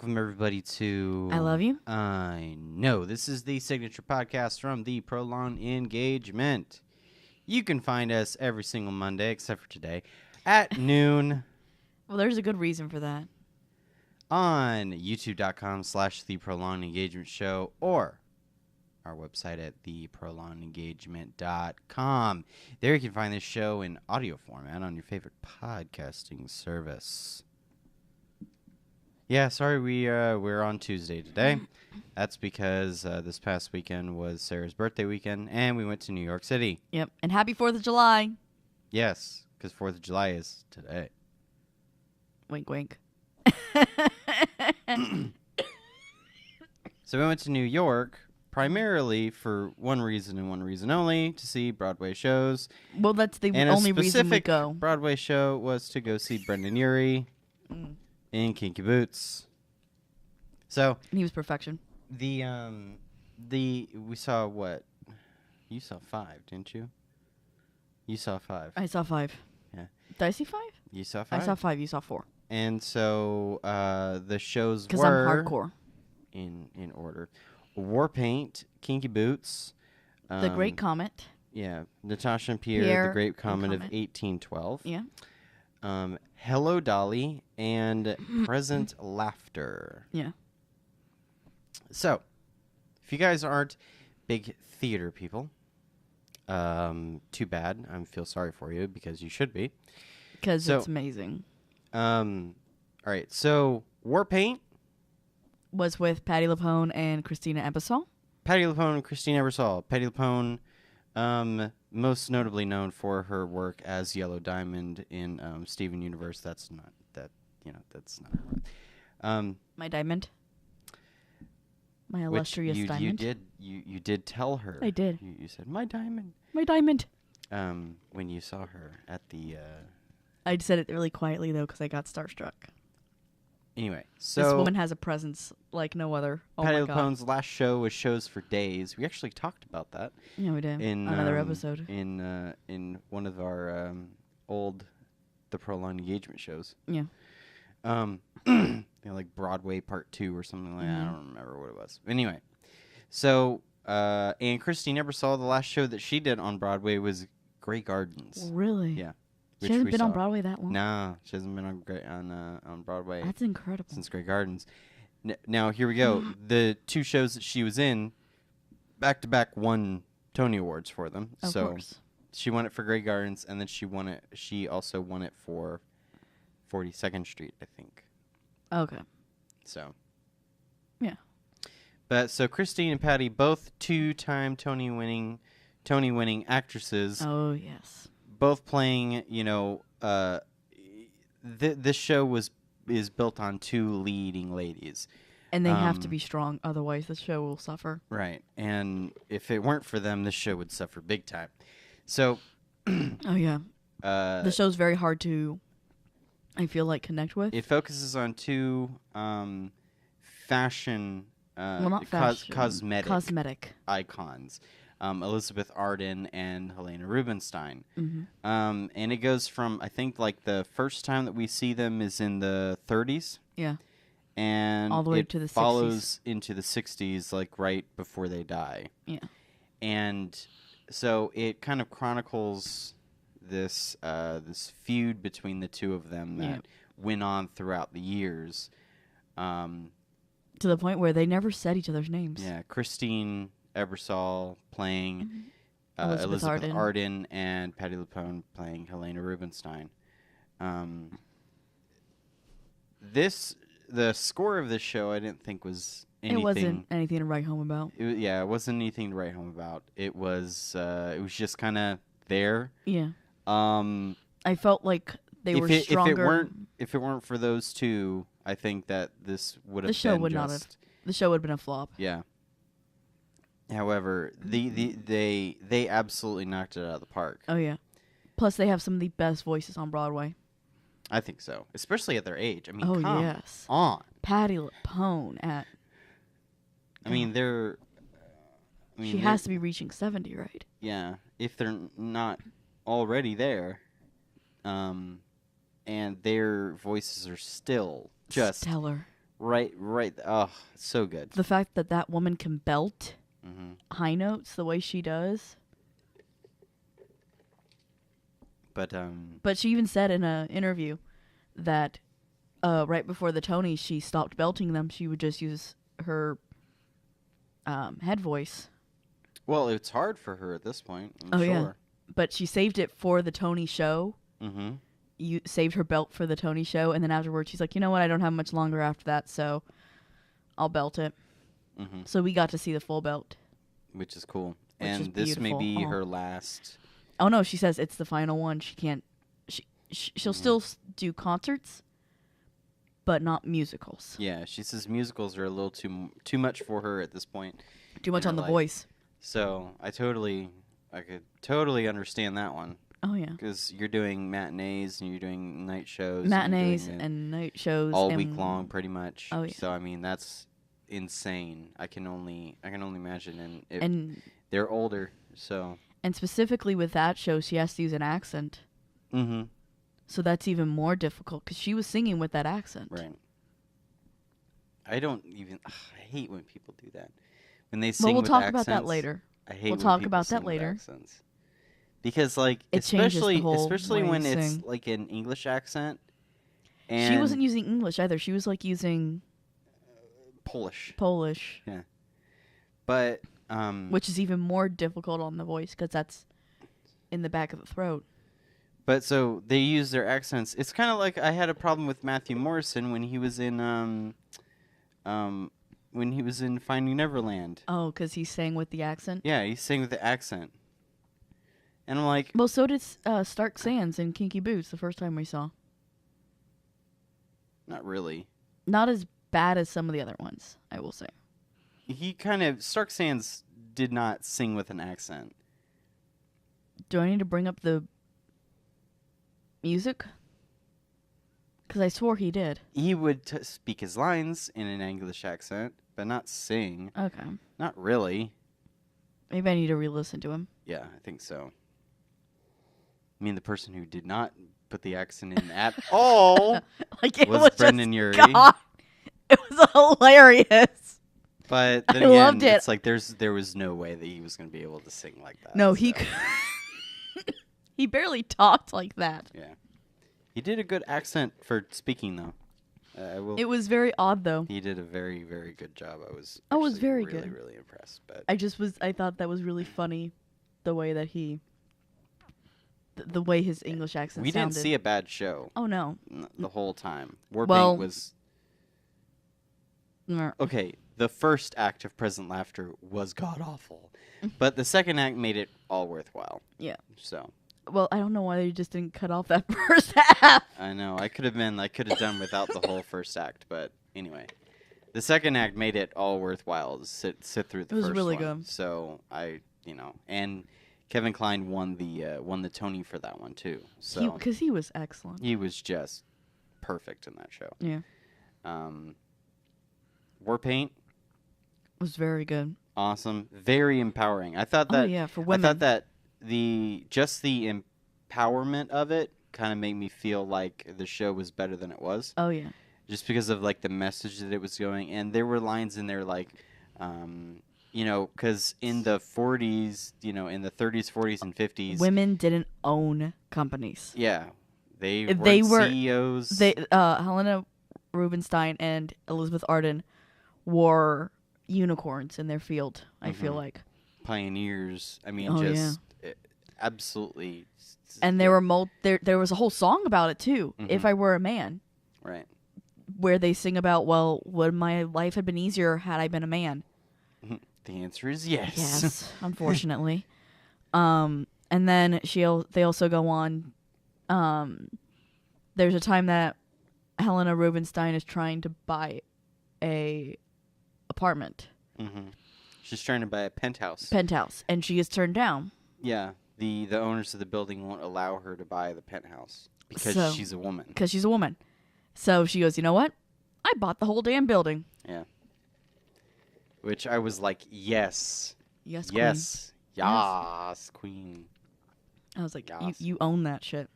Welcome, everybody, to... I Love You. I know. This is the signature podcast from the Prolonged Engagement. You can find us every single Monday, except for today, at noon Well, there's a good reason for that. on youtube.com/The Prolonged Engagement Show or our website at theprolongedengagement.com. There you can find this show in audio format on your favorite podcasting service. Yeah, sorry we're on Tuesday today. That's because this past weekend was Sarah's birthday weekend, and we went to New York City. Yep. And happy 4th of July. Yes, because 4th of July is today. Wink, wink. So we went to New York primarily for one reason and one reason only, to see Broadway shows. Well, that's the And only a reason we specific go. Broadway show was to go see Brendan Urie in Kinky Boots. So He was perfection. we saw what? You saw 5, didn't you? You saw 5. I saw 5. Yeah. Did I see 5? You saw 5? I saw 5. You saw 4. And so the shows were... Because I'm hardcore. In order. Warpaint, Kinky Boots. The Great Comet. Yeah. Natasha and Pierre The Great Comet of 1812. Yeah. Hello, Dolly, and Present Laughter. Yeah. So, if you guys aren't big theater people, too bad. I feel sorry for you because you should be. Because it's amazing. All right. So, Warpaint. Was with Patti LuPone and Christina Ebersol. Patti LuPone and Christina Ebersol. Patti LuPone, most notably known for her work as Yellow Diamond in Steven Universe. That's not her. My diamond. My illustrious diamond. You did tell her. I did. You said, my diamond. My diamond. When you saw her at the... I said it really quietly, though, because I got starstruck. Anyway, so... This woman has a presence like no other. Oh Patti my God. LuPone's last show was Shows for Days. We actually talked about that. Yeah, we did. In another episode. In one of our old The Prolonged Engagement shows. Yeah. Like Broadway Part 2 or something like that. I don't remember what it was. Anyway, so and Christine Ebersol, the last show that she did on Broadway was Grey Gardens. Really? Yeah. She hasn't been on Broadway that long? No, she hasn't been on Broadway. That's incredible. Since Grey Gardens. Now, here we go. The 2 shows that she was in, back-to-back won Tony Awards for them. Of course. She won it for Grey Gardens, and then she also won it for 42nd Street, I think. Okay. So. Yeah. But so Christine and Patti, both 2-time Tony-winning actresses. Oh, yes. Both playing, this show is built on 2 leading ladies. And they have to be strong, otherwise the show will suffer. Right. And if it weren't for them, this show would suffer big time. So... oh, yeah. The show's very hard to, I feel like, connect with. It focuses on 2 fashion... well, not fashion. Cosmetic icons. Elizabeth Arden and Helena Rubinstein. Mm-hmm. And it goes from, I think, like the first time that we see them is in the 30s. Yeah. And all the way to the 60s. Follows into the 60s, like right before they die. Yeah. And so it kind of chronicles this feud between the 2 of them that went on throughout the years. To the point where they never said each other's names. Yeah, Christine Ebersol playing Elizabeth Arden and Patti LuPone playing Helena Rubinstein. The score of this show I didn't think was anything. It wasn't anything to write home about. It wasn't anything to write home about. It was just kind of there. Yeah. I felt like they were stronger. If it weren't for those 2, I think that this would have the show would not have. The show would have been a flop. Yeah. However, they absolutely knocked it out of the park. Oh yeah. Plus, they have some of the best voices on Broadway. I think so, especially at their age. I mean, come yes. on. Patti LuPone at. I mean, she has to be reaching 70, right? Yeah, if they're not already there, and their voices are still just stellar. Right. Oh, so good. The fact that that woman can belt Mm-hmm. high notes the way she does. But she even said in an interview that right before the Tonys, she stopped belting them. She would just use her head voice. Well, it's hard for her at this point. I'm sure. Yeah. But she saved it for the Tony show. Mm-hmm. You saved her belt for the Tony show, and then afterwards she's like, you know what? I don't have much longer after that, so I'll belt it. Mm-hmm. So we got to see the full belt, which is cool. Which and is this may beautiful. be her last. Oh no, she says it's the final one. She can't. She'll still do concerts, but not musicals. Yeah, she says musicals are a little too much for her at this point. Too much on the voice. So I could totally understand that one. Oh yeah, because you're doing matinees and you're doing night shows. Matinees and night shows all week long, pretty much. Oh yeah. So I mean that's insane. I can only imagine, and they're older, so. And specifically with that show, she has to use an accent. Mm-hmm. So that's even more difficult because she was singing with that accent. Right. I hate when people do that. When they sing with accents. But we'll talk about that later. I hate we'll when talk people about sing that later. with accents. Because like it especially especially when it's sing. Like an English accent. And she wasn't using English either. She was like using Polish. Yeah. But which is even more difficult on the voice because that's in the back of the throat. But so they use their accents. It's kind of like I had a problem with Matthew Morrison when he was in Finding Neverland. Oh, because he sang with the accent? Yeah, he sang with the accent. And I'm like... Well, so did Stark Sands in Kinky Boots the first time we saw. Not really. Not as bad as some of the other ones, I will say. Stark Sands did not sing with an accent. Do I need to bring up the music? Because I swore he did. He would speak his lines in an English accent, but not sing. Okay. Not really. Maybe I need to re-listen to him. Yeah, I think so. I mean, the person who did not put the accent in at all was Brendan Urie. God, it was hilarious. But then again, loved it. It's like there was no way that he was going to be able to sing like that. No, he he barely talked like that. Yeah. He did a good accent for speaking, though. It was very odd, though. He did a very, very good job. I was very really, good. really impressed. But I thought that was really funny, the way that the way his English accent we sounded. didn't see a bad show. Oh, no. The whole time. Warpaint was... Okay, the first act of Present Laughter was god-awful. But the second act made it all worthwhile. Yeah. So... Well, I don't know why they just didn't cut off that first half. I know. I could have done without the whole first act, but anyway. The second act made it all worthwhile to sit through the first one. It was really good. So and Kevin Kline won the Tony for that one too. So because he was excellent. He was just perfect in that show. Yeah. Warpaint was very good. Awesome. Very empowering. I thought that for women. I thought that the empowerment of it kind of made me feel like the show was better than it was. Oh yeah. Just because of like the message that it was going, and there were lines in there like, because in the 40s, in the 30s, 40s, and 50s, women didn't own companies. Yeah, they were CEOs. Helena Rubinstein and Elizabeth Arden were unicorns in their field. I feel like pioneers. I mean, absolutely. And there were there was a whole song about it too. If I Were a Man, right? Where they sing about, well, would my life have been easier had I been a man? The answer is yes. Yes, unfortunately. And then they also go on. There's a time that Helena Rubinstein is trying to buy a apartment. Mm-hmm. She's trying to buy a penthouse. And she is turned down. Yeah. The owners of the building won't allow her to buy the penthouse because she's a woman. Because she's a woman. So she goes, you know what? I bought the whole damn building. Yeah. Which I was like, yes. Yes, queen. Yes, queen. I was like, you own that shit.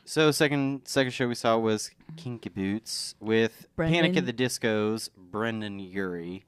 So second show we saw was Kinky Boots with Panic at the Disco's Brendan Urie.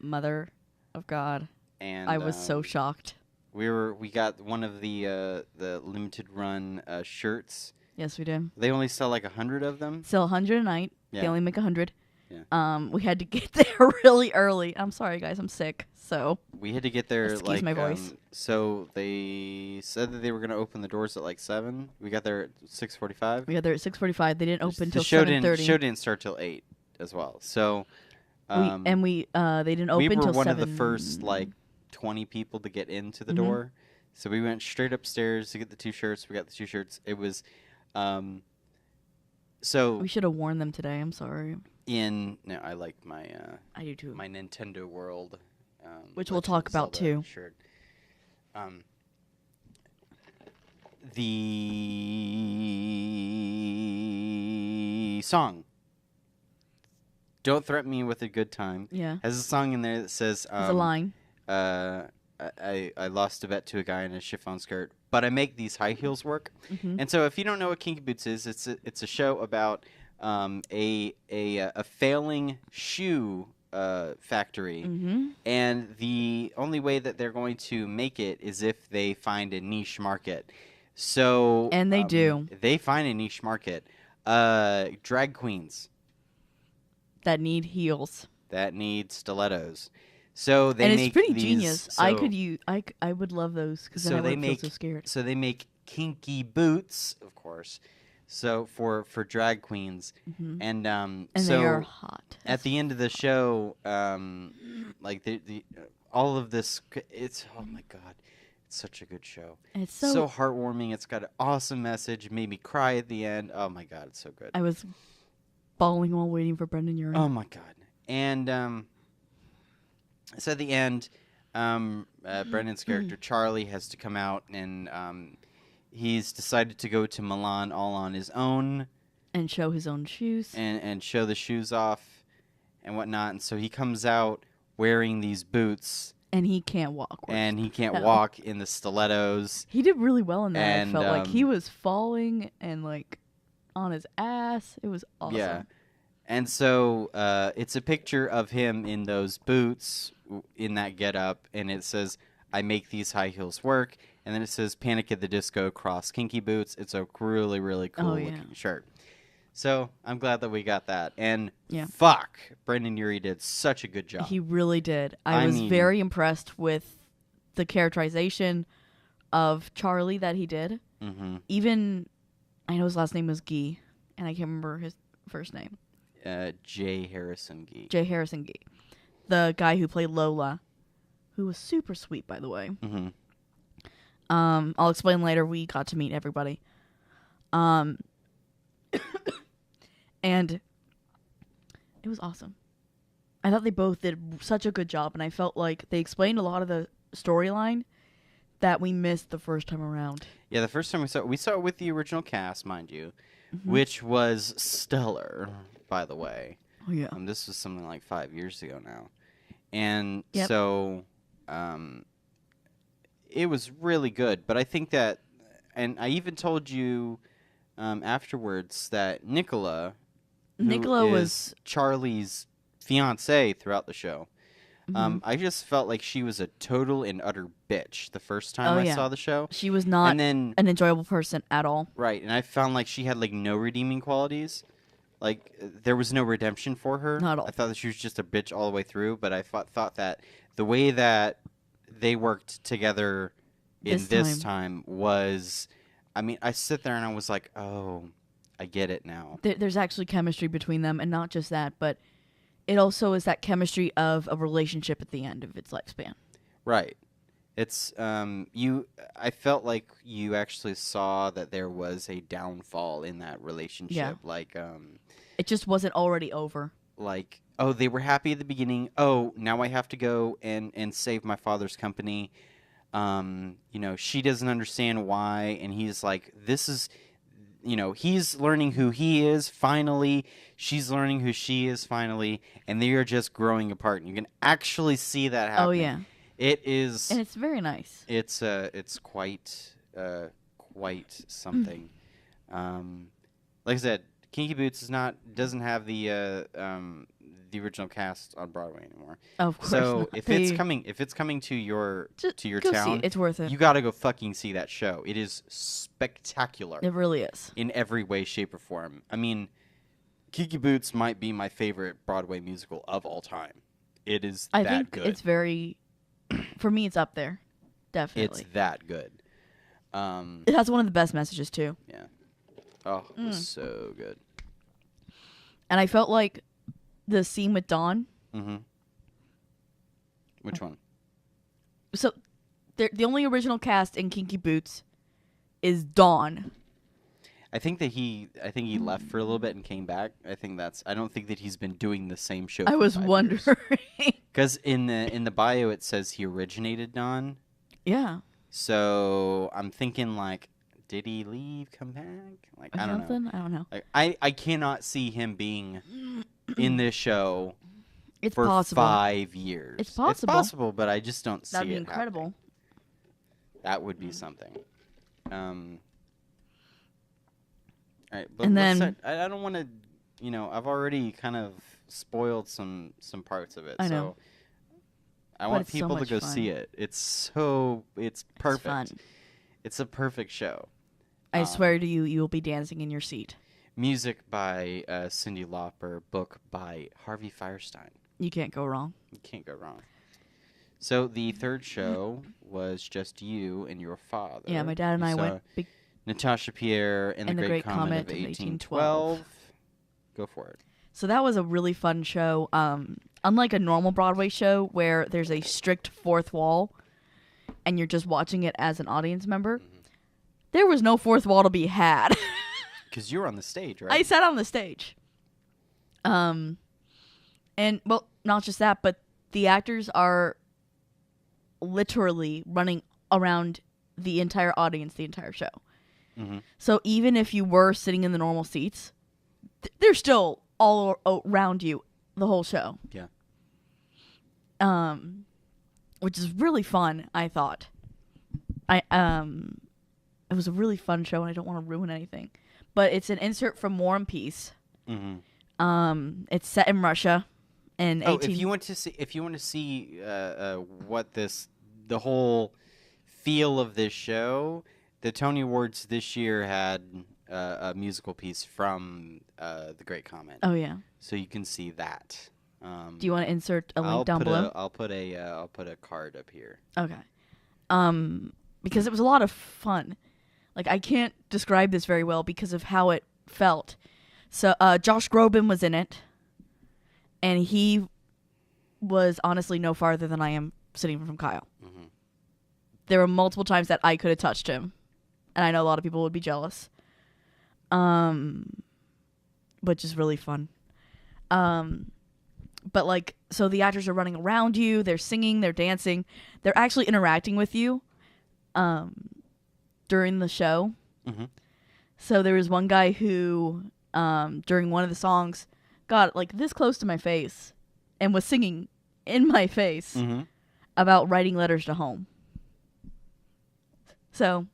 Mother of God. And I was so shocked. We got one of the limited run shirts. Yes, we did. They only sell like 100 of them. Sell 100 a night. Yeah. They only make 100. Yeah. We had to get there really early. I'm sorry, guys. I'm sick. So we had to get there. Excuse my voice. So they said that they were going to open the doors at like 7. We got there at 6:45. We got there at 6:45. They didn't open till the show 7:30. Show didn't start till 8 as well. So they didn't open till 7. We were one of the first like 20 people to get into the door. So we went straight upstairs to get the 2 shirts. We got the 2 shirts. It was so we should have worn them today. I'm sorry. I like my I do too. My Nintendo World which we'll talk about too. Shirt. The song "Don't Threaten Me with a Good Time" has a song in there that says there's a line. I lost a bet to a guy in a chiffon skirt, but I make these high heels work. And so if you don't know what Kinky Boots is, it's a show about a failing shoe factory, and the only way that they're going to make it is if they find a niche market. So and they do. They find a niche market. Drag queens that need heels, that need stilettos. So they and it's make pretty these, genius. So, I would love those because then I wouldn't feel so scared. So they make kinky boots, of course. So for drag queens, and so they are hot. At the end of the show, like the all of this, it's oh my god, it's such a good show. And it's so heartwarming. It's got an awesome message. Made me cry at the end. Oh my god, it's so good. I was bawling while waiting for Brendan Urie. Oh my god, and so at the end, Brendan's character Charlie has to come out, and he's decided to go to Milan all on his own and show his own shoes and show the shoes off and whatnot. And so he comes out wearing these boots, and he can't walk. And he can't walk in the stilettos. He did really well in that. And, I felt like he was falling and like on his ass. It was awesome. Yeah. And so it's a picture of him in those boots, in that getup, and it says, "I make these high heels work." And then it says "Panic at the Disco" cross Kinky Boots. It's a really, really cool looking shirt. So I'm glad that we got that. And fuck, Brendan Urie did such a good job. He really did. I was very impressed with the characterization of Charlie that he did. Even, I know his last name was Guy, and I can't remember his first name. J. Harrison Guy. J. Harrison Guy. The guy who played Lola, who was super sweet, by the way. I'll explain later. We got to meet everybody. And it was awesome. I thought they both did such a good job, and I felt like they explained a lot of the storyline that we missed the first time around. Yeah, the first time we saw it with the original cast, mind you, which was stellar, by the way. Oh, yeah. This was something like 5 years ago now. And so it was really good. But I think that, and I even told you afterwards that Nicola was Charlie's fiance throughout the show. I just felt like she was a total and utter bitch the first time I saw the show. She was not an enjoyable person at all. Right, and I found like she had like no redeeming qualities. Like, there was no redemption for her. Not at all. I thought that she was just a bitch all the way through, but I thought that the way that they worked together in this time was... I mean, I sit there and I was like, oh, I get it now. There's actually chemistry between them, and not just that, but it also is that chemistry of a relationship at the end of its lifespan. Right. It's, I felt like you actually saw that there was a downfall in that relationship. Yeah. Like, it just wasn't already over. Like, oh, they were happy at the beginning. Oh, now I have to go and save my father's company. She doesn't understand why. And he's like, this is, he's learning who he is finally. She's learning who she is finally. And they are just growing apart. And you can actually see that happening. Oh, yeah. It is, and it's very nice. It's quite something. Like I said, Kinky Boots doesn't have the original cast on Broadway anymore. Of course So not. if it's coming to your Go town, see it. It's worth it. you gotta go fucking see that show. It is spectacular. It really is. In every way, shape, or form. I mean, Kinky Boots might be my favorite Broadway musical of all time. It is that good. I think it's very, for me, it's up there. Definitely. It's that good. It has one of the best messages, too. Yeah. Oh, it was so good. And I felt like the scene with Dawn. Mm-hmm. Which one? So, the only original cast in Kinky Boots is Dawn. I think he left for a little bit and came back. I don't think that he's been doing the same show. I was wondering. Because in the bio it says he originated Dawn. Yeah. So I'm thinking like, did he leave, come back? Like, I don't know. I don't know. Like, I cannot see him being in this show It's for possible. 5 years. It's possible. It's possible, but I just don't see it. That'd be incredible. Happening. That would be something. All right, but and then I don't want to, I've already kind of spoiled some parts of it. I know. So I want people to go see it. It's perfect. It's fun. It's a perfect show. I swear to you, you will be dancing in your seat. Music by Cyndi Lauper, book by Harvey Firestein. You can't go wrong. You can't go wrong. So the third show was just you and your father. Yeah, my dad and I went. Natasha, Pierre, and the Great Comet of 1812. Go for it. So that was a really fun show. Unlike a normal Broadway show where there's a strict fourth wall and you're just watching it as an audience member, there was no fourth wall to be had. Because you were on the stage, right? I sat on the stage. And, well, not just that, but the actors are literally running around the entire audience the entire show. Mm-hmm. So even if you were sitting in the normal seats, they're still all around you the whole show. Yeah. Which is really fun, I thought. It was a really fun show, and I don't want to ruin anything. But it's an insert from War and Peace. Mm-hmm. It's set in Russia. If you want to see what the whole feel of this show, the Tony Awards this year had a musical piece from The Great Comet. Oh yeah. So you can see that. Do you want to insert a link down below? I'll put a card up here. Okay. Because it was a lot of fun. Like, I can't describe this very well because of how it felt. So Josh Groban was in it, and he was honestly no farther than I am sitting from Kyle. Mm-hmm. There were multiple times that I could have touched him, and I know a lot of people would be jealous. Which is really fun. But like, so the actors are running around you, they're singing, they're dancing, they're actually interacting with you, during the show. Mm-hmm. So there was one guy who, during one of the songs, got like this close to my face and was singing in my face mm-hmm. about writing letters to home. So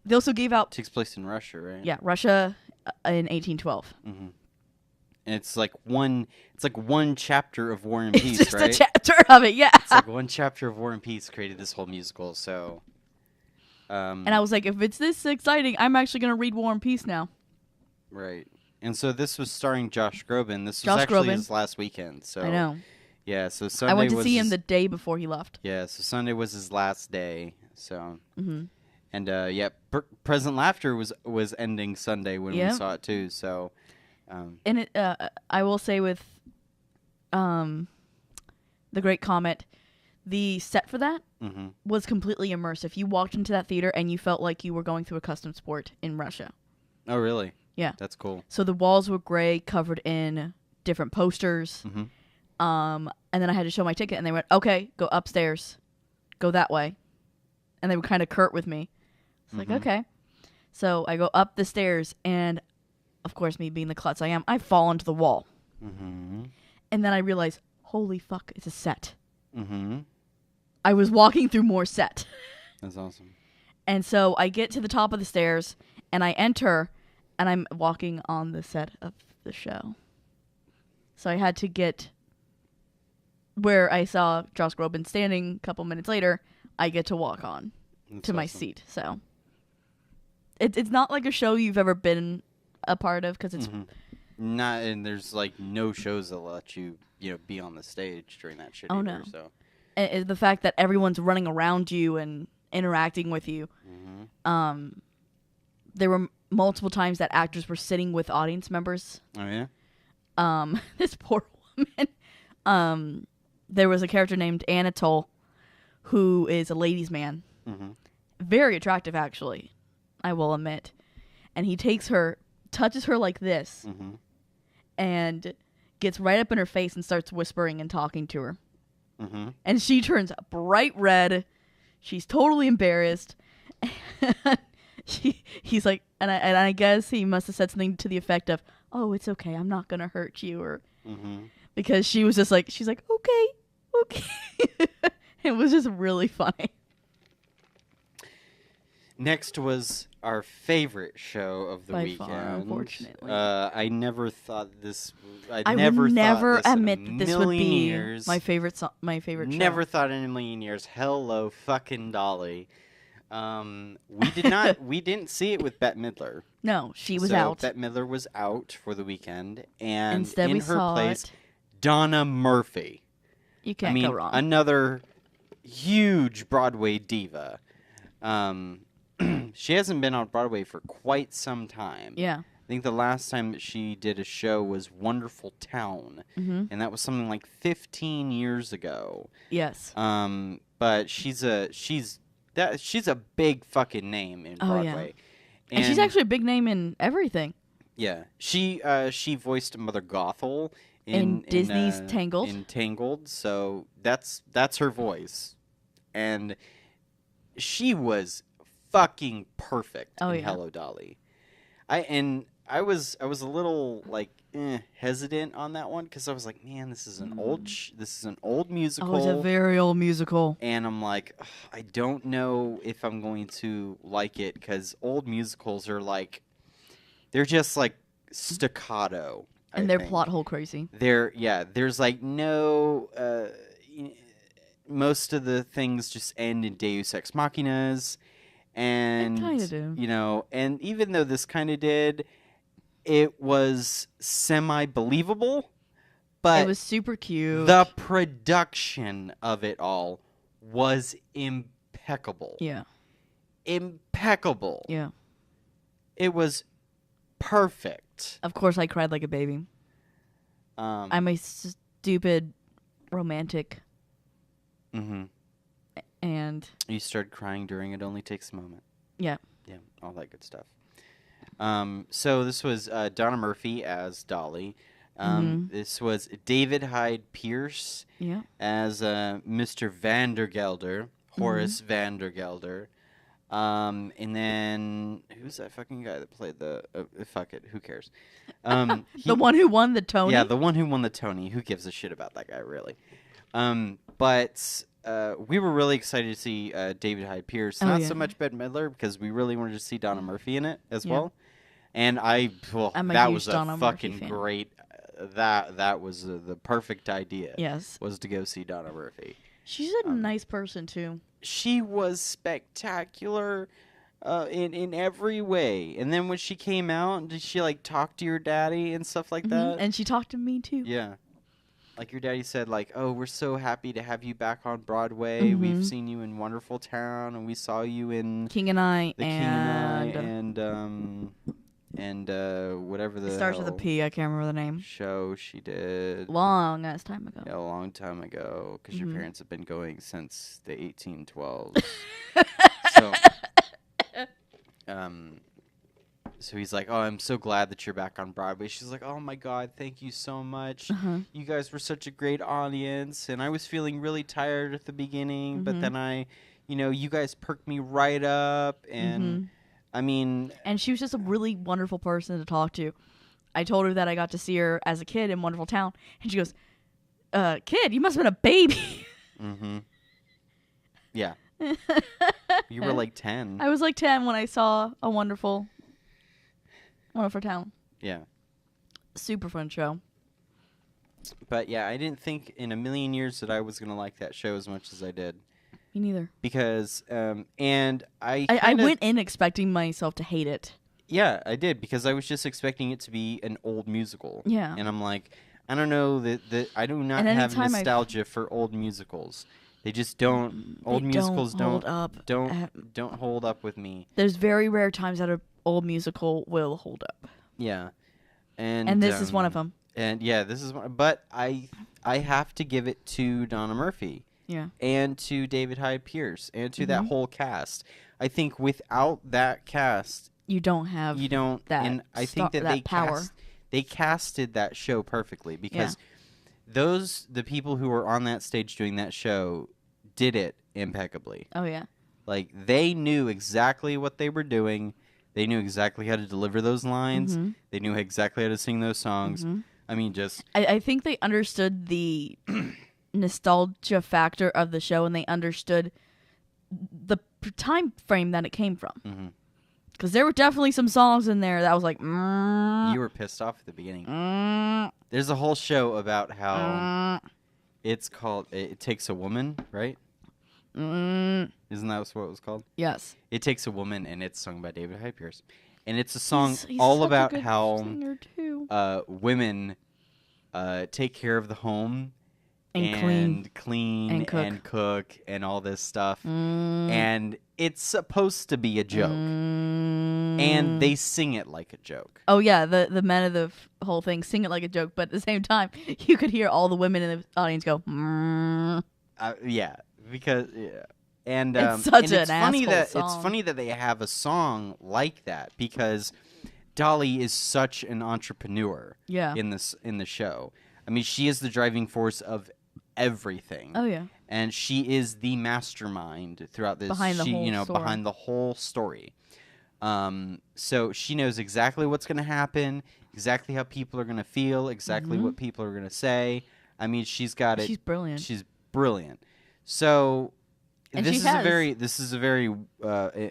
they also gave out... Takes place in Russia, right? Yeah, Russia in 1812. Mm-hmm. And it's like one chapter of War and Peace, it's just right? a chapter of it, yeah. It's like one chapter of War and Peace created this whole musical, so... and I was like, if it's this exciting, I'm actually going to read War and Peace now. Right. And so this was starring Josh Groban. This was actually his last weekend. So I know. Yeah, so Sunday I went to see him the day before he left. Yeah, so Sunday was his last day. So... Mm-hmm. And yeah, Present Laughter was ending Sunday when we saw it too. So, and it, I will say with, The Great Comet, the set for that mm-hmm. was completely immersive. You walked into that theater and you felt like you were going through a custom sport in Russia. Oh, really? Yeah, that's cool. So the walls were gray, covered in different posters. Mm-hmm. And then I had to show my ticket, and they went, "Okay, go upstairs, go that way," and they were kind of curt with me. Like, okay. So I go up the stairs, and of course, me being the klutz I am, I fall into the wall. Mm-hmm. And then I realize, holy fuck, it's a set. Mm-hmm. I was walking through more set. That's awesome. And so I get to the top of the stairs, and I enter, and I'm walking on the set of the show. So I had to get where I saw Josh Groban standing a couple minutes later. I get to walk on to my seat. So it's not like a show you've ever been a part of because it's not, and there's like no shows that let you be on the stage during that shit. No. So and the fact that everyone's running around you and interacting with you. There were multiple times that actors were sitting with audience members. Oh yeah. This poor woman. There was a character named Anatole, who is a ladies' man. Very attractive, actually, I will admit. And he takes her, touches her like this, and gets right up in her face and starts whispering and talking to her. And she turns bright red. She's totally embarrassed. He's like, and I guess he must have said something to the effect of, "Oh, it's okay, I'm not gonna hurt you," or because she was just like, she's like, okay. It was just really funny. Next was our favorite show of the weekend. Far, unfortunately, I never thought this. I would never admit that this would be my favorite. My favorite show. Never thought in a million years. Hello, fucking Dolly. We did not. We didn't see it with Bette Midler. No, she was out. Bette Midler was out for the weekend, and instead in we her saw place, Donna Murphy. You can't go wrong. Another huge Broadway diva. She hasn't been on Broadway for quite some time. Yeah. I think the last time that she did a show was Wonderful Town, and that was something like 15 years ago. Yes. But she's a big fucking name in Broadway. Yeah. And she's actually a big name in everything. Yeah. She voiced Mother Gothel in Disney's Tangled. In Tangled, so that's her voice. And she was fucking perfect in Hello Dolly. I was a little like hesitant on that one because I was like, man, this is an old musical. Oh, it's a very old musical. And I'm like, I don't know if I'm going to like it because old musicals are like, they're just like staccato. And they're plot hole crazy. There's like no. Most of the things just end in Deus Ex Machinas, and kind of do. And even though this kind of did, it was semi-believable, but it was super cute. The production of it all was impeccable. Yeah. Impeccable. Yeah. It was perfect. Of course, I cried like a baby. I'm a stupid romantic. And you started crying during It Only Takes a Moment. Yeah. Yeah, all that good stuff. So this was Donna Murphy as Dolly. This was David Hyde Pierce as Mr. Vandergelder, Horace Vandergelder. And then who's that fucking guy that played the? Fuck it, who cares? The one who won the Tony. Yeah, the one who won the Tony. Who gives a shit about that guy, really? But we were really excited to see David Hyde Pierce. Not so much Bette Midler because we really wanted to see Donna Murphy in it as well. And that was a fucking great. That was the perfect idea. Yes, was to go see Donna Murphy. She's a nice person too. She was spectacular in every way. And then when she came out, did she like talk to your daddy and stuff like that? And she talked to me too. Yeah. Like your daddy said, like, oh, we're so happy to have you back on Broadway. We've seen you in Wonderful Town, and we saw you in King and I, and whatever the starts with a P. I can't remember the name. Show she did long ass time ago. Yeah, a long time ago, because your parents have been going since the 1812s. So he's like, oh, I'm so glad that you're back on Broadway. She's like, oh, my God, thank you so much. You guys were such a great audience. And I was feeling really tired at the beginning. But then you guys perked me right up. And, I mean... And she was just a really wonderful person to talk to. I told her that I got to see her as a kid in Wonderful Town. And she goes, kid, you must have been a baby. Yeah. You were like 10. I was like 10 when I saw A Wonderful One for Town. Yeah. Super fun show. But yeah, I didn't think in a million years that I was going to like that show as much as I did. Me neither. Because, and I went in expecting myself to hate it. Yeah, I did, because I was just expecting it to be an old musical. Yeah. And I'm like, I don't know, that I do not have nostalgia for old musicals. They just don't. Old musicals don't hold up with me. There's very rare times that an old musical will hold up. Yeah. And this is one of them. And yeah, this is one. But I have to give it to Donna Murphy. Yeah. And to David Hyde Pierce and to that whole cast. I think without that cast, you don't have that. And I think that they casted that show perfectly, because the people who were on that stage doing that show did it impeccably. Oh yeah. Like, they knew exactly what they were doing. They knew exactly how to deliver those lines. They knew exactly how to sing those songs. I mean, just I think they understood the nostalgia factor of the show, and they understood the time frame that it came from. Because there were definitely some songs in there that was like, You were pissed off at the beginning. There's a whole show about how it's called It Takes a Woman, right? Isn't that what it was called? Yes. It Takes a Woman, and it's sung by David Hyde Pierce. And it's a song all about how women take care of the home and clean and cook and all this stuff. And it's supposed to be a joke. And they sing it like a joke. Oh, yeah. The men of the whole thing sing it like a joke. But at the same time, you could hear all the women in the audience go, yeah. Because, yeah. And it's such and it's an funny that song. It's funny that they have a song like that, because Dolly is such an entrepreneur in the show. I mean, she is the driving force of everything. Oh yeah. And she is the mastermind throughout this behind the whole story. So she knows exactly what's going to happen, exactly how people are going to feel, exactly what people are going to say. I mean, she's got it. She's brilliant. She's brilliant. So and this is a very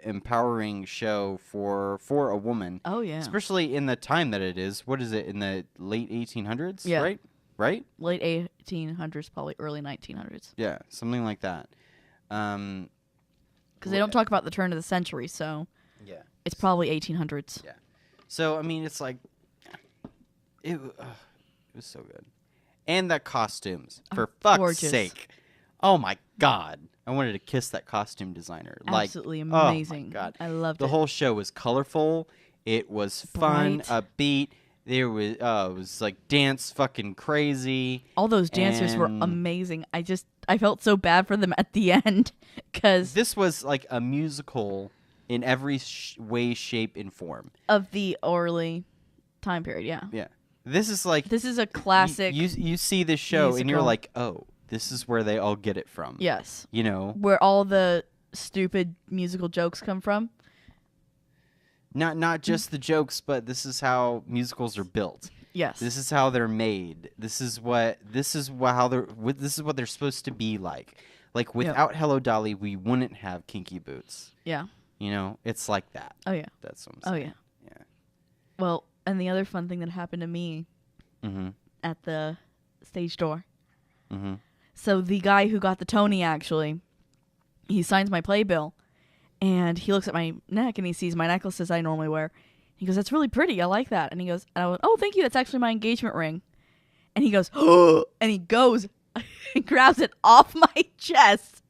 empowering show for a woman. Oh yeah. Especially in the time that it is. What is it, in the late 1800s? Yeah. Right? Late 1800s, probably early 1900s. Yeah, something like that. Because they don't talk about the turn of the century, so yeah, it's probably 1800s. Yeah. So I mean, it's like it was so good, and the costumes, for fuck's sake. Oh my god, I wanted to kiss that costume designer. Absolutely amazing. Oh my god, I loved it. The whole show was colorful. It was fun, upbeat. There was it was like dance fucking crazy. All those dancers were amazing. I felt so bad for them at the end, because this was like a musical in every way, shape, and form of the early time period. Yeah. Yeah. This is a classic. You see this show musical. And you're like, oh, this is where they all get it from. Yes. You know, where all the stupid musical jokes come from. Not just the jokes, but this is how musicals are built. Yes. This is how they're made. This is what they're supposed to be like. Like, without Hello Dolly, we wouldn't have Kinky Boots. Yeah. You know, it's like that. Oh yeah. That's what I'm saying. Oh yeah. Yeah. Well, and the other fun thing that happened to me at the stage door. So the guy who got the Tony, actually, he signs my playbill. And he looks at my neck and he sees my necklaces I normally wear. He goes, "That's really pretty. I like that." And he goes, and I went, "Oh, thank you. That's actually my engagement ring." And he goes, "Oh!" And he goes and grabs it off my chest.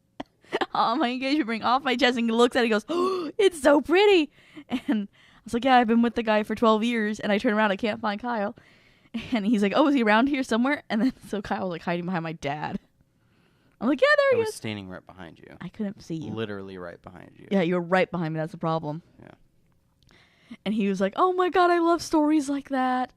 My engagement ring off my chest. And he looks at it and he goes, "Oh, it's so pretty." And I was like, "Yeah, I've been with the guy for 12 years." And I turn around, I can't find Kyle. And he's like, "Oh, is he around here somewhere?" And then so Kyle was like hiding behind my dad. I'm like, "Yeah, there he is." I was standing right behind you. I couldn't see you. Literally right behind you. Yeah, you were right behind me. That's the problem. Yeah. And he was like, "Oh my god, I love stories like that.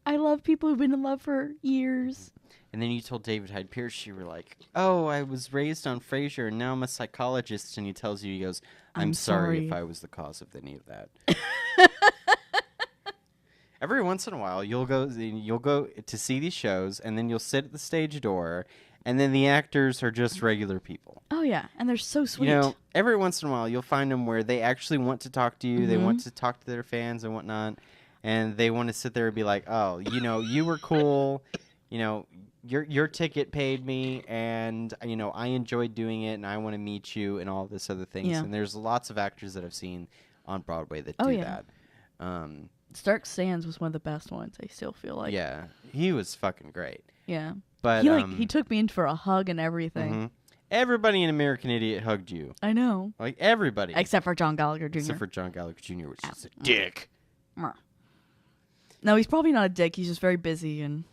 I love people who've been in love for years." And then you told David Hyde Pierce, you were like, "Oh, I was raised on Frasier, and now I'm a psychologist." And he tells you, he goes, I'm sorry if I was the cause of any of that. Every once in a while, you'll go to see these shows, and then you'll sit at the stage door. And then the actors are just regular people. Oh, yeah. And they're so sweet. You know, every once in a while, you'll find them where they actually want to talk to you. They want to talk to their fans and whatnot. and they want to sit there and be like, oh, you were cool, your ticket paid me, and I enjoyed doing it, and I want to meet you, and all this other things. Yeah. And there's lots of actors that I've seen on Broadway that do that. Stark Sands was one of the best ones. I still feel like. Yeah, he was fucking great. Yeah, but he took me in for a hug and everything. Mm-hmm. Everybody in American Idiot hugged you. I know. Like everybody, except for John Gallagher Jr. Except for John Gallagher Jr., which is a dick. No, he's probably not a dick. He's just very busy, and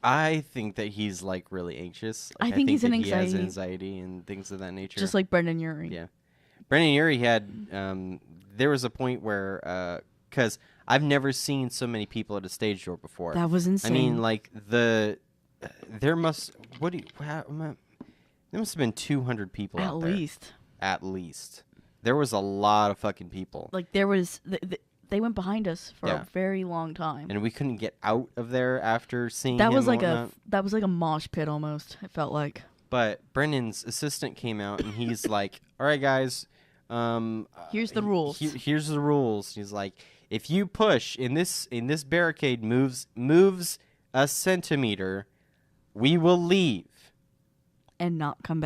I think that he's like really anxious. Like, I think he's an he has anxiety. anxiety and things of that nature. Just like Brendan Urie. Yeah, Brendan Urie had. There was a point where, because I've never seen so many people at a stage door before. That was insane. I mean, like there must have been 200 people out there. At least. There was a lot of fucking people. Like there was. They went behind us for a very long time, and we couldn't get out of there after seeing that him was like and a mosh pit almost. It felt like. But Brendan's assistant came out and he's like, "All right, guys, here's the rules. Here's the rules." He's like, "If you push in this barricade moves a centimeter, we will leave and not come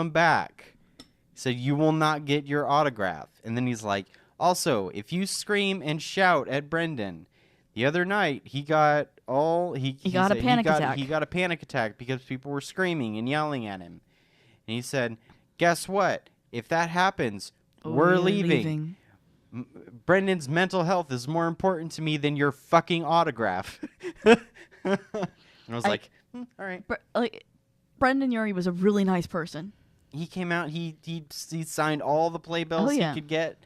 back." He said, "You will not get your autograph." And then he's like, "Also, if you scream and shout at Brendan, the other night he got a panic attack. He got a panic attack because people were screaming and yelling at him." And he said, "Guess what? If that happens, we're leaving. Brendan's mental health is more important to me than your fucking autograph." And I was like, all right. Brendan Urie was a really nice person. He came out. He signed all the playbills he could get.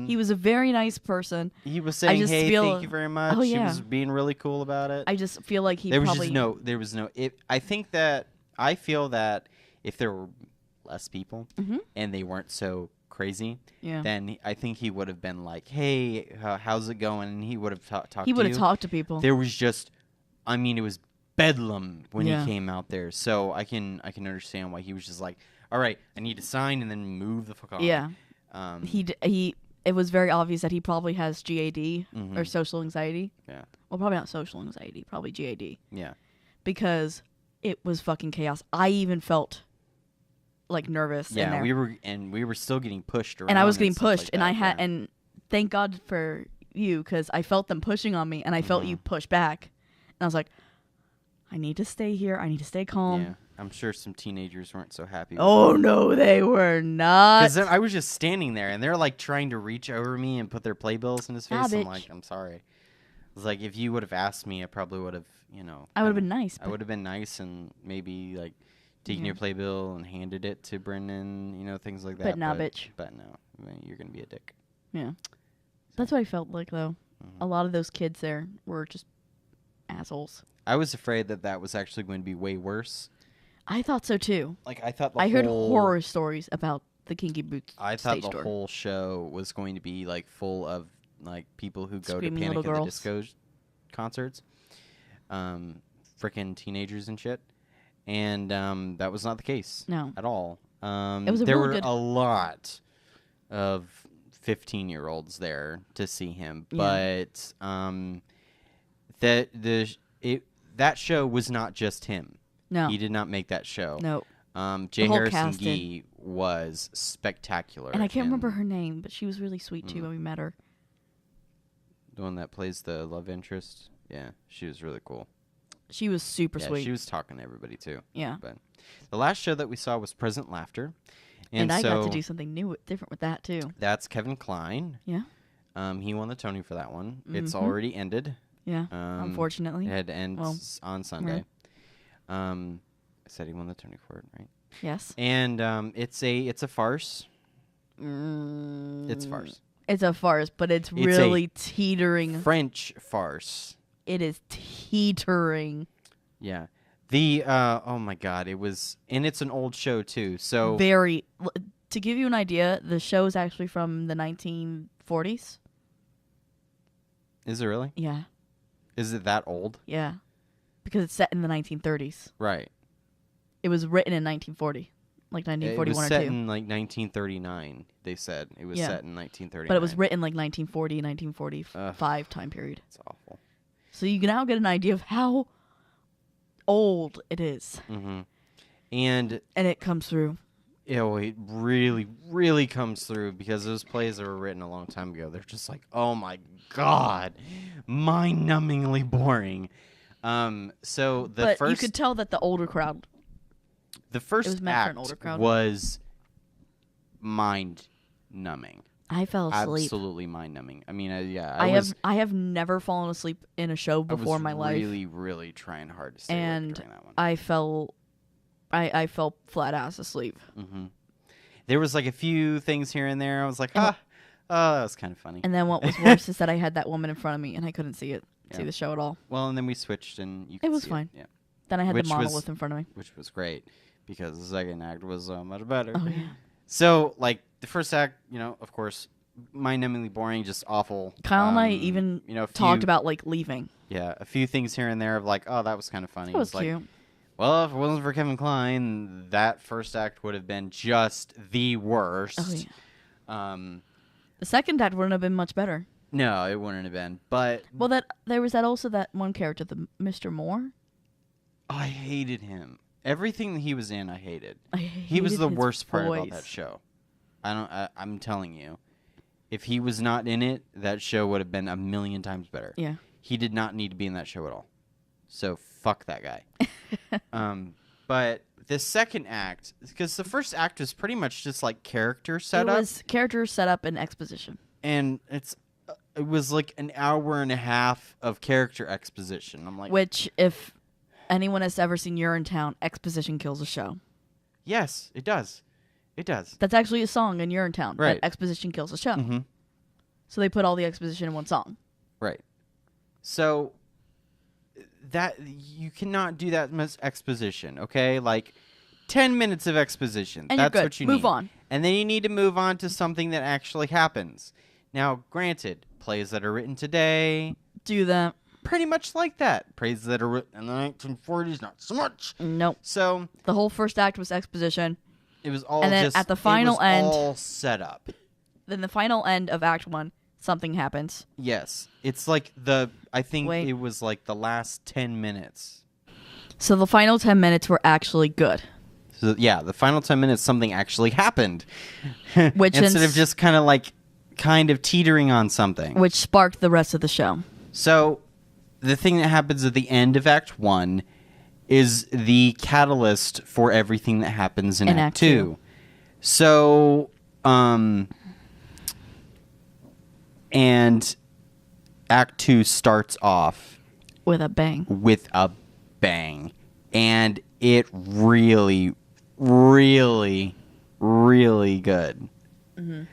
He was a very nice person. He was saying, "Hey, thank you very much." He was being really cool about it. I just feel like there was no. I feel that if there were less people and they weren't so crazy, then I think he would have been like, "Hey, how's it going?" And he would have talked. He would have talked to people. There was just, it was bedlam when he came out there. So I can understand why he was just like, "All right, I need to sign and then move the fuck on." Yeah. It was very obvious that he probably has GAD or social anxiety. Yeah. Well, probably not social anxiety, probably GAD. Yeah. Because it was fucking chaos. I even felt like nervous. Yeah, we were still getting pushed around. And I was getting pushed, and and thank God for you, because I felt them pushing on me, and I felt you push back, and I was like, I need to stay here. I need to stay calm. Yeah. I'm sure some teenagers weren't so happy. Oh, no, they were not. Because I was just standing there, and they're like trying to reach over me and put their playbills in his face. I'm like, I'm sorry. It was like, if you would have asked me, I probably would have, I would have been nice. I would have been nice and maybe like taken your playbill and handed it to Brendan, things like that. But nah, bitch. But no, you're going to be a dick. Yeah. That's what I felt like, though. A lot of those kids there were just assholes. I was afraid that was actually going to be way worse. I thought so too. Like I thought I heard horror stories about the Kinky Boots. I thought the whole show was going to be like full of like people who go to Panic at the Disco concerts, frickin' teenagers and shit, and that was not the case. No, at all. There were a lot of 15-year-olds there to see him, but that show was not just him. No. He did not make that show. No. J. Harrison Gee was spectacular. And I can't remember her name, but she was really sweet too when we met her. The one that plays the love interest? Yeah, she was really cool. She was super sweet. She was talking to everybody too. Yeah. But the last show that we saw was Present Laughter. And I got to do something different with that too. That's Kevin Kline. Yeah. He won the Tony for that one. It's already ended. Yeah. Unfortunately. It had to end on Sunday. Right. I said he won the Tony for it, right? Yes. And it's a farce. It's farce. It's a farce, but it's really teetering. French farce. It is teetering. Yeah. The oh my God, it was, and it's an old show too. So to give you an idea, the show is actually from the 1940s. Is it really? Yeah. Is it that old? Yeah. Because it's set in the 1930s. Right. It was written in 1940. like It 1941 was or set 2. in like 1939. They said it was set in 1939. But it was written like 1940, 1945 time period. It's awful. So you can now get an idea of how old it is. Mm-hmm. And it comes through. It really, really comes through because those plays that were written a long time ago, they're just like, oh my God, mind-numbingly boring. So but you could tell that the older crowd. The first it was meant act for an older crowd. was mind-numbing. I fell asleep. Absolutely mind-numbing. I mean, I have never fallen asleep in a show before in my life. I was really, really trying hard to stay awake during that one. I fell flat ass asleep. Mm-hmm. There was like a few things here and there. I was like, that was kind of funny. And then what was worse is that I had that woman in front of me and I couldn't see the show at all. Well, and then we switched and you could It was see fine. Yeah. Then I had the monolith in front of me. Which was great because the second act was so much better. Oh, yeah. So, like, the first act, of course, mind-numbingly boring, just awful. Kyle and I even talked about, like, leaving. Yeah, a few things here and there of, like, oh, that was kind of funny. That was like, cute. well, if it wasn't for Kevin Kline, that first act would have been just the worst. Oh, yeah. The second act wouldn't have been much better. No, it wouldn't have been. But there was that one character, the Mr. Moore. I hated him. Everything that he was in, I hated. He was the worst part voice. about that show. I'm telling you, if he was not in it, that show would have been a million times better. Yeah. He did not need to be in that show at all. So fuck that guy. But the second act, because the first act was pretty much just like character setup. It was character setup and exposition. And it was like an hour and a half of character exposition. I'm like, which if anyone has ever seen Urinetown, exposition kills a show. Yes, it does. It does. That's actually a song in Urinetown. Right. That exposition kills a show. Mm-hmm. So they put all the exposition in one song. Right. So that you cannot do that much exposition, okay? Like 10 minutes of exposition. And that's you're good. what you need. Move on. And then you need to move on to something that actually happens. Now, granted, plays that are written today do that. Pretty much like that. Plays that are written in the 1940s, not so much. Nope. So the whole first act was exposition. It was all and then just at the final end, all set up. Then the final end of Act 1, something happens. Yes. It's like I think it was like the last 10 minutes. So the final 10 minutes were actually good. So yeah, the final 10 minutes, something actually happened. Which instead of just kind of teetering on something. Which sparked the rest of the show. So the thing that happens at the end of Act 1 is the catalyst for everything that happens in Act 2. So, and Act 2 starts off with a bang. And it really, really, really good. Mm-hmm.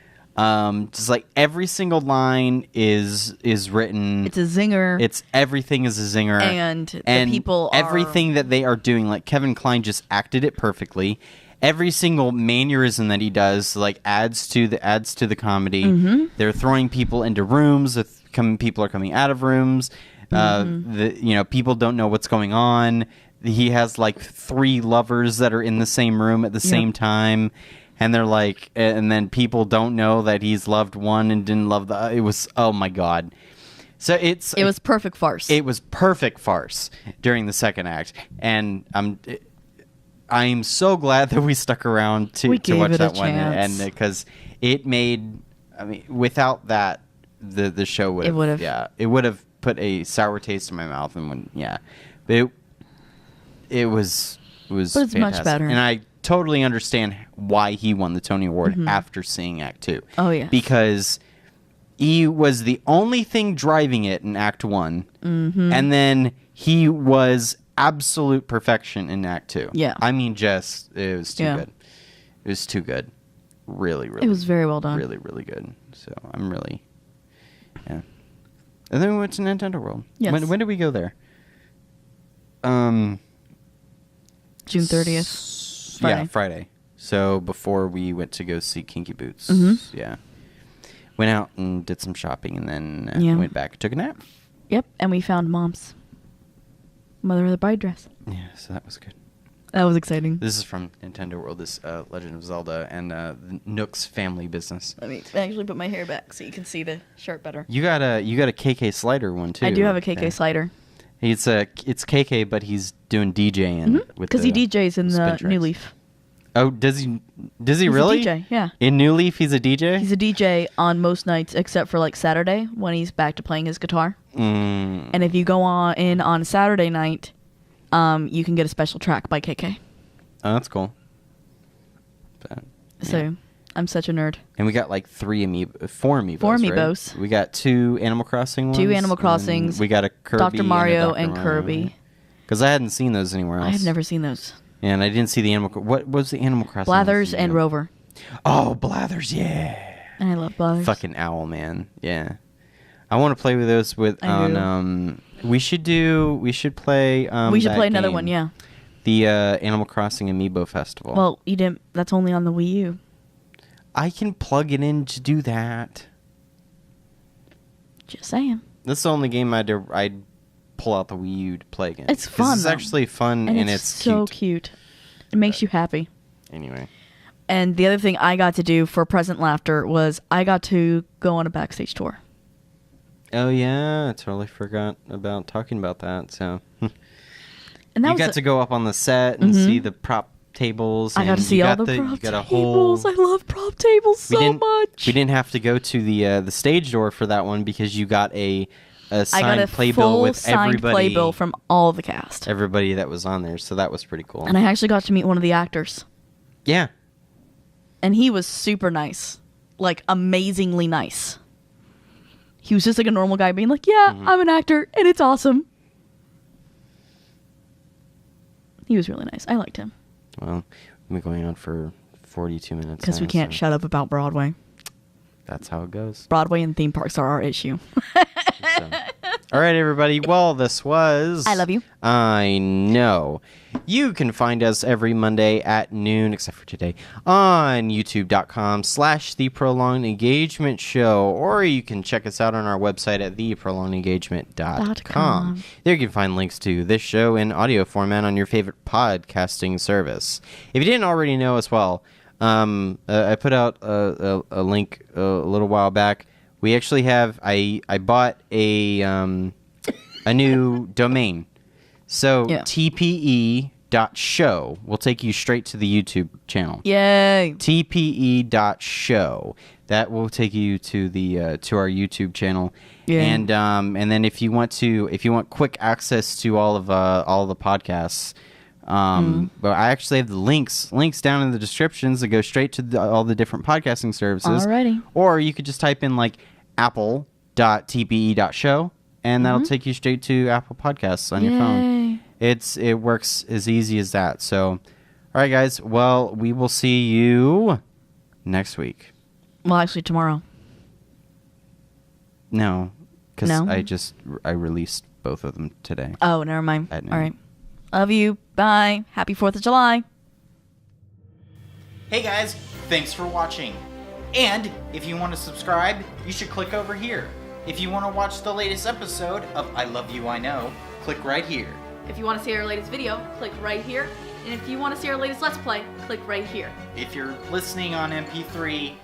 Just like every single line is written. It's a zinger. Everything is a zinger. And the people everything that they are doing, like Kevin Kline just acted it perfectly. Every single mannerism that he does, like adds to the comedy. Mm-hmm. They're throwing people into rooms. People are coming out of rooms. People don't know what's going on. He has like 3 lovers that are in the same room at the same time. And they're like, and then people don't know that he's loved one and didn't love the. It was, oh my God. So it was perfect farce. It was perfect farce during the second act, and I'm so glad that we stuck around to watch that one, and because it made. I mean, without that, the show would have. It would have put a sour taste in my mouth, and but it was. But it's fantastic. Much better, and I totally understand why he won the Tony Award after seeing Act 2. Oh, yeah. Because he was the only thing driving it in Act 1. Mm-hmm. And then he was absolute perfection in Act 2. Yeah. I mean, it was too good. It was too good. Really, really. It was very well done. Really, really good. So I'm really, And then we went to Nintendo World. Yes. When did we go there? June 30th. Friday. Yeah, Friday. So before we went to go see Kinky Boots. Mm-hmm. Yeah. Went out and did some shopping and then went back and took a nap. Yep, and we found Mom's Mother of the Bride dress. Yeah, so that was good. That was exciting. This is from Nintendo World. This Legend of Zelda and the Nook's family business. Let me actually put my hair back so you can see the shirt better. You got a KK Slider one too. I do have a KK Slider. It's KK, but he's doing DJing because he DJs in the New Leaf. Oh, does he He's really? A DJ, yeah. In New Leaf, he's a DJ? He's a DJ on most nights except for like Saturday when he's back to playing his guitar. And if you go on Saturday night, you can get a special track by KK. Oh, that's cool. But, so, I'm such a nerd. And we got like 4 amiibos. 4 amiibos. Right? We got 2 Animal Crossing ones. 2 Animal Crossings. We got a Kirby. Dr. Mario and Kirby. Because I hadn't seen those anywhere else. I have never seen those. And I didn't see the Animal... What was the Animal Crossing? Blathers and Rover. Oh, Blathers, yeah. I love Blathers. Fucking owl, man. Yeah. I want to play with those we should play we should play another one, yeah. The Animal Crossing Amiibo Festival. Well, you didn't. That's only on the Wii U. I can plug it in to do that. Just saying. That's the only game I'd pull out the Wii U to play again. It's fun. This is actually fun and it's so cute. It makes you happy. Anyway. And the other thing I got to do for Present Laughter was I got to go on a backstage tour. Oh yeah, I totally forgot about talking about that. So and that you got to go up on the set and see the prop tables. I got to see all the prop tables. I love prop tables so much. We didn't have to go to the stage door for that one because you got a signed playbill with everybody. Signed playbill from all the cast. Everybody that was on there, so that was pretty cool. And I actually got to meet one of the actors. Yeah. And he was super nice. Like, amazingly nice. He was just like a normal guy being like, yeah, I'm an actor, and it's awesome. He was really nice. I liked him. Well, we've been going on for 42 minutes. Because we can't shut up about Broadway. That's how it goes. Broadway and theme parks are our issue. All right, everybody. Well, this was... I Love You. I Know. You can find us every Monday at noon, except for today, on youtube.com/The Prolonged Engagement Show. Or you can check us out on our website at theprolongedengagement.com. There you can find links to this show in audio format on your favorite podcasting service. If you didn't already know as well, I put out a link a little while back. We actually have... I bought a new domain. So tpe.show will take you straight to the YouTube channel. Yay! tpe.show. That will take you to the to our YouTube channel. Yeah. And then if you want quick access to all of the podcasts, but I actually have the links down in the descriptions that go straight to all the different podcasting services. Alrighty. Or you could just type in like apple.tpe.show. And that'll take you straight to Apple Podcasts on your phone. It works as easy as that. So, all right, guys. Well, we will see you next week. Well, actually, tomorrow. No, because I released both of them today. Oh, never mind. All right. Love you. Bye. Happy 4th of July. Hey, guys. Thanks for watching. And if you want to subscribe, you should click over here. If you want to watch the latest episode of I Love You, I Know, click right here. If you want to see our latest video, click right here. And if you want to see our latest Let's Play, click right here. If you're listening on MP3,